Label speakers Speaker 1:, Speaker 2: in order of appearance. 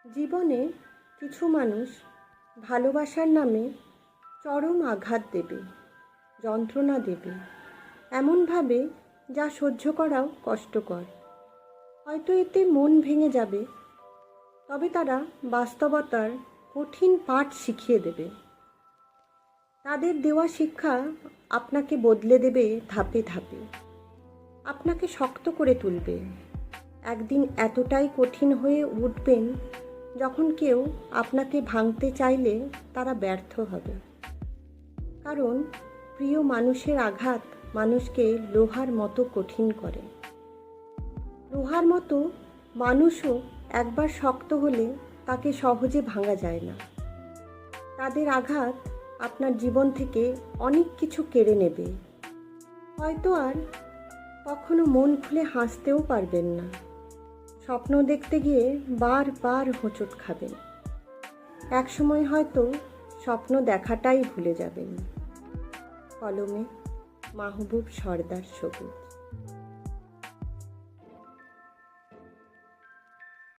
Speaker 1: জীবনে কিছু মানুষ ভালোবাসার নামে চরম আঘাত দেবে, যন্ত্রণা দেবে, এমনভাবে যা সহ্য করাও কষ্টকর। হয়তো এতে মন ভেঙে যাবে, তবে তারা বাস্তবতার কঠিন পাঠ শিখিয়ে দেবে। তাদের দেওয়া শিক্ষা আপনাকে বদলে দেবে ধাপে ধাপে, আপনাকে শক্ত করে তুলবে। একদিন এতটাই কঠিন হয়ে উঠবেন যখন কেউ আপনাকে ভাঙতে চাইলে তারা ব্যর্থ হবে। কারণ প্রিয় মানুষের আঘাত মানুষকে লোহার মতো কঠিন করে। লোহার মতো মানুষও একবার শক্ত হলে তাকে সহজে ভাঙা যায় না। তাদের আঘাত আপনার জীবন থেকে অনেক কিছু কেড়ে নেবে। হয়তো আর কখনো মন খুলে হাসতেও পারবেন না। স্বপ্ন দেখতে গিয়ে বারবার হোঁচট খাবেন। একসময় হয়তো স্বপ্ন দেখাটাই ভুলে যাবেন। কলমে মাহবুব সরদার সবুজ।